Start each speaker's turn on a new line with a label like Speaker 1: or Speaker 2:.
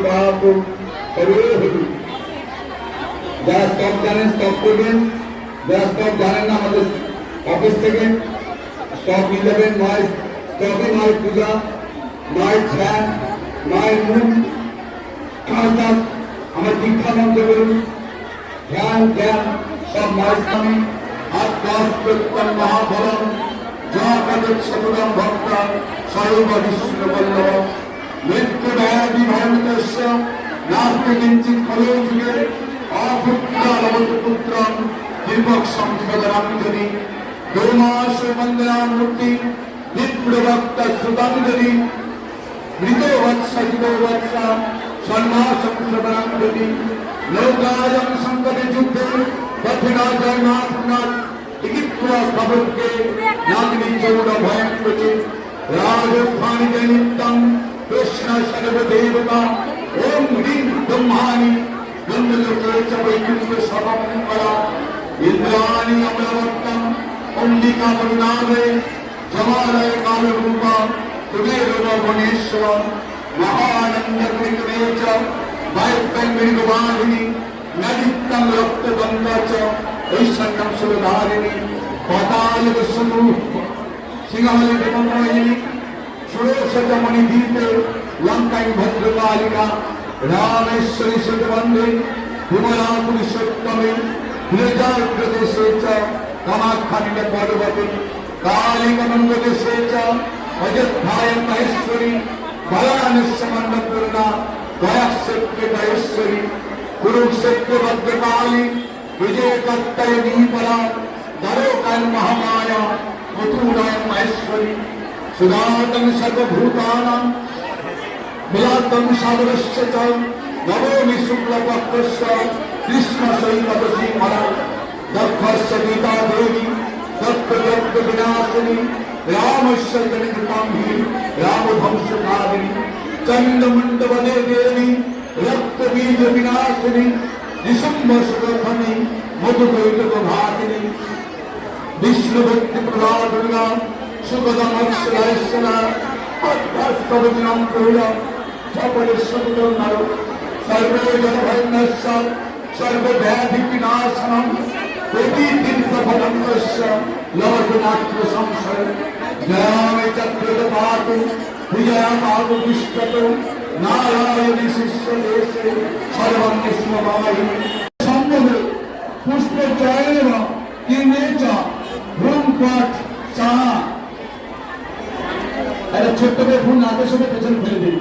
Speaker 1: পাপ যারা স্টক জানেন স্টক করবেন, যারা স্টক জানেন না আমাদের অফিস থেকে স্টক নিয়ে যাবেন। মায়ের স্টকে মায়ের পূজা, মায়ের ধ্যান, মায়ের মুখ আমার দীক্ষা মন্ত্র করুন, ধ্যান ধ্যান সব মায়ের স্বামী আত্মাস্পত্যম মহাবলম যা কাদের শতরাম ভক্তা সর্ববিষ্ণুবল্লভ মৃত্যু ব্যাধি ভয়মিতস্য নাস্তি কিঞ্চিৎ ফলো যুগে অপুত্রালবপুত্রম দীপক সংসদরাঞ্জলি দৌমাস মন্দিরামূর্তি বিপ্রভক্ত সুতাঞ্জলি মৃত বৎস জীব বৎস সন্ন্যাসংসদরাঞ্জলি নৌকায়ং সংকটে যুদ্ধে পথিনা জয়নাথনাথ টিকিত্রা স্থবকে নাগিনী চৌর ভয়ঙ্করী রাজস্থানি জয়নিত্যম কৃষ্ণ সর্বদেবতা ওম হ্রিং ব্রহ্মাণি গন্ধলোকে চ বৈকুণ্ঠ সর্বমঙ্গলা ইন্দ্রাণি অমলবর্তম অম্বিকা মরুণালয়ে জমালয় কালরূপা কুবের ভুবনেশ্বর মহানন্দ কৃতমে চ वायुक्तं मृगवाहिनी नदित्तं रक्तगंगा च ऐश्वर्यं सुरधारिणी पातालवसुनु सिंहालिकमोहिनी षोडशतमणिदीपे लंकां भद्रकालिका रामेश्वरी सुतवन्दे विमला पुरुषोत्तमे विरजाप्रदेशे च कामाख्यानिक पर्वते कालिकमण्डलदेशे च अयोध्यायां महेश्वरी बलानस्यमन्नपूर्णा गयाश्चेश्वरी कुरुक्षेत्र भद्रकाली विजय कत्तयदीपरा दरोकन महामाया मथुरायं महेश्वरी सुधातं सर्वभूतानां मिलातं सागरस्य च नवोमि शुक्लपक्षस्य कृष्णसैकतसीमरा दक्षस्य गीता देवी दत्तदत्त विनाशिनी रामस्य जनितांहि रामधंसकारिणी चंद्रमंडवने देवी रक्त बीज विनाशिनी दिसंबर सुरथनी मधुकैटक भागिनी विष्णु भक्ति प्रदा दुर्गा सुखदम अक्षरायसना अष्टवचनम प्रभुया चपरिश्वरम नरो सर्वोजन भयनस्य सर्वव्याधि विनाशनम कोटि तीर्थफलं तस्य लवकुनात्र संशय जयामि चक्रपातु विजयमागुष्टतो नारायणी शिष्य देशे सर्वं विष्णुवाहिनी সম্বন্ধে পুষ্প চয়নেন কিনে চ ব্রহ্মপাঠ সাহা একটা ছোট্ট করে ফুল নাকের সাথে পেছনে ফেলে দিন।